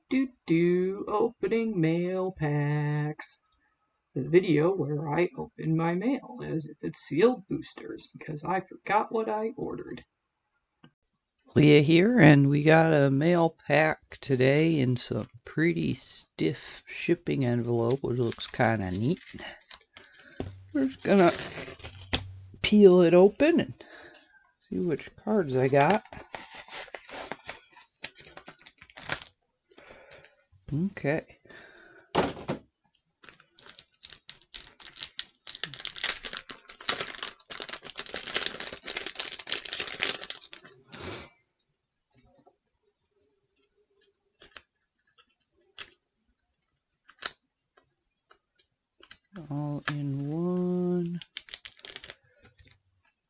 Opening mail packs. The video where I open my mail as if it's sealed boosters because I forgot what I ordered. Leah here, and we got a mail pack today in some pretty stiff shipping envelope, which looks kind of neat. We're just gonna peel it open and see which cards I got. Okay. All in one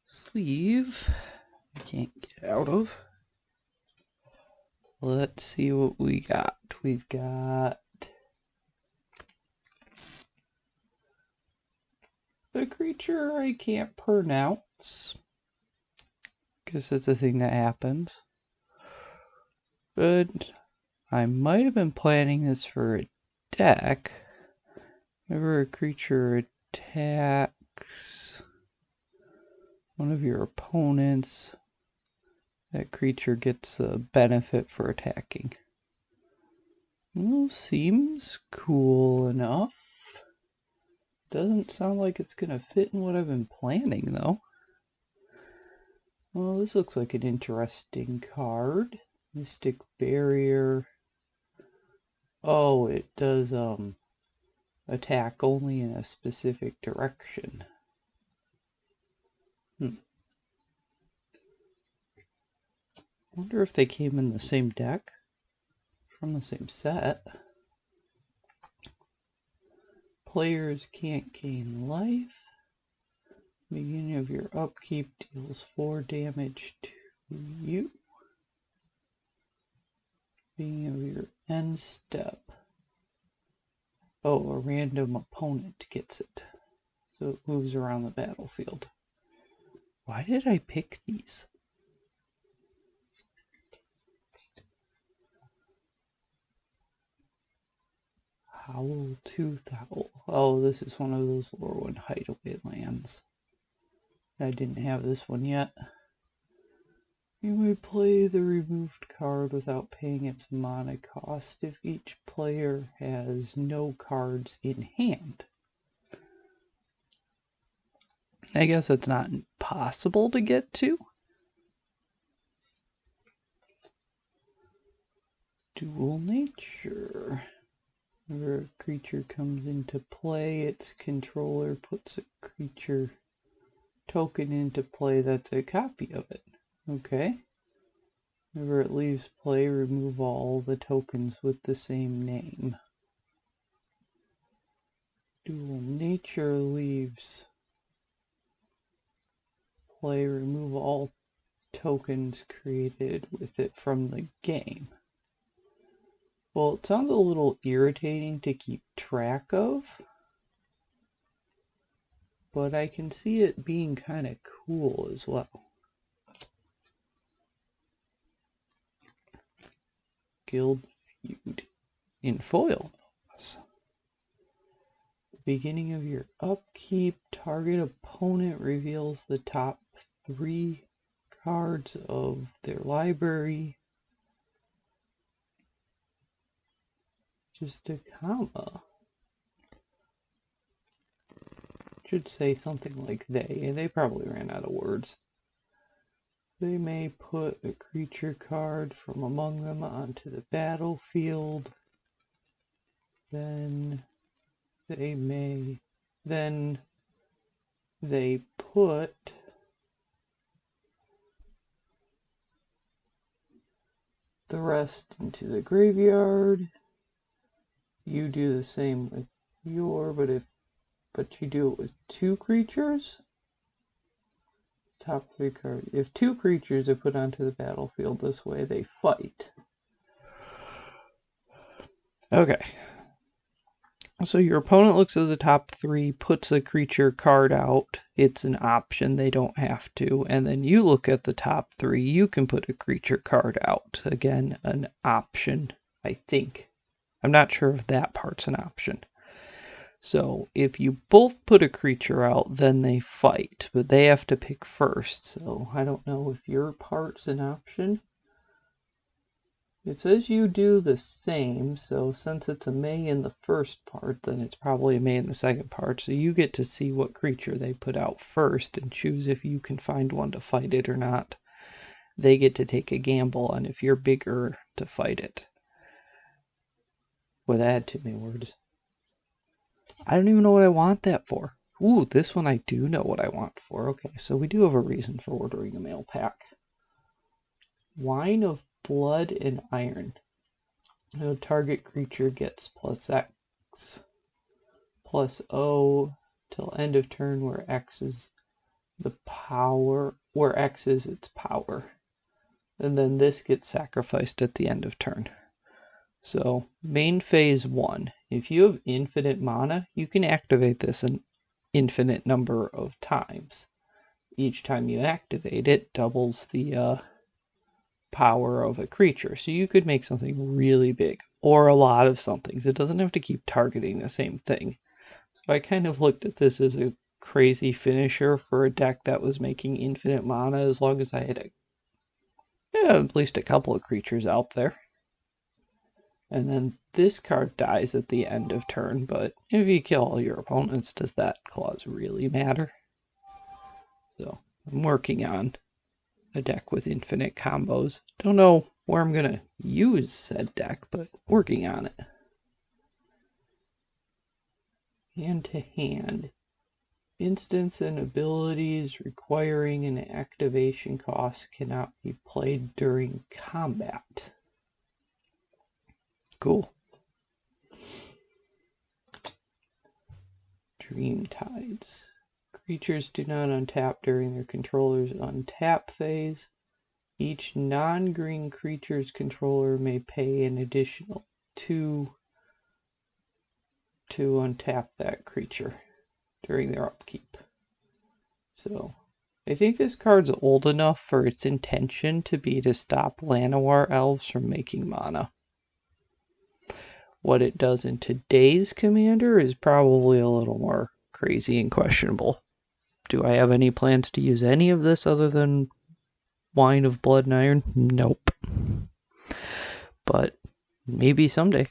sleeve. I can't get out of. Let's see what we got. We've got the creature I can't pronounce, because it's a thing that happens. But I might have been planning this for a deck. Whenever a creature attacks one of your opponents, that creature gets a benefit for attacking. Well, seems cool enough. Doesn't sound like it's gonna fit in what I've been planning, though. Well, this looks like an interesting card. Mystic Barrier. Oh, it does, attack only in a specific direction. Wonder if they came in the same deck from the same set. Players can't gain life. Beginning of your upkeep deals 4 damage to you. Beginning of your end step. Oh, a random opponent gets it. So it moves around the battlefield. Why did I pick these? Howl Tooth Owl. Oh, this is one of those Lorwyn hideaway lands. I didn't have this one yet. You may play the removed card without paying its mana cost if each player has no cards in hand. I guess it's not impossible to get to. Dual Nature. Whenever a creature comes into play, its controller puts a creature token into play that's a copy of it. Okay. Whenever it leaves play, remove all the tokens with the same name. Dual Nature leaves play, remove all tokens created with it from the game. Well, it sounds a little irritating to keep track of, but I can see it being kind of cool as well. Guild Feud in foil. Beginning of your upkeep, target opponent reveals the top 3 cards of their library. Just a comma. Should say something like they, and they probably ran out of words. They may put a creature card from among them onto the battlefield. Then they put the rest into the graveyard. You do the same with your, but you do it with 2 creatures. Top 3 cards. If 2 creatures are put onto the battlefield this way, they fight. Okay. So your opponent looks at the top 3, puts a creature card out. It's an option, they don't have to. And then you look at the top 3, you can put a creature card out. Again, an option. I think. I'm not sure if that part's an option. So if you both put a creature out, then they fight, but they have to pick first. So I don't know if your part's an option. It says you do the same, so since it's a May in the first part, then it's probably a May in the second part. So you get to see what creature they put out first and choose if you can find one to fight it or not. They get to take a gamble on if you're bigger to fight it. With add too many words. I don't even know what I want that for. Ooh, this one I do know what I want for. Okay, so we do have a reason for ordering a mail pack. Wine of Blood and Iron. No target creature gets +X +O till end of turn, where X is the power, where X is its power. And then this gets sacrificed at the end of turn. So main phase 1. If you have infinite mana, you can activate this an infinite number of times. Each time you activate it, doubles the power of a creature. So you could make something really big, or a lot of somethings. It doesn't have to keep targeting the same thing. So I kind of looked at this as a crazy finisher for a deck that was making infinite mana, as long as I had at least a couple of creatures out there. And then this card dies at the end of turn, but if you kill all your opponents, does that clause really matter? So I'm working on a deck with infinite combos. Don't know where I'm going to use said deck, but working on it. Hand to hand. Instants and abilities requiring an activation cost cannot be played during combat. Cool. Dream Tides. Creatures do not untap during their controller's untap phase. Each non-green creature's controller may pay an additional 2 to untap that creature during their upkeep. So I think this card's old enough for its intention to be to stop Llanowar elves from making mana. What it does in today's Commander is probably a little more crazy and questionable. Do I have any plans to use any of this other than Wine of Blood and Iron? Nope. But maybe someday.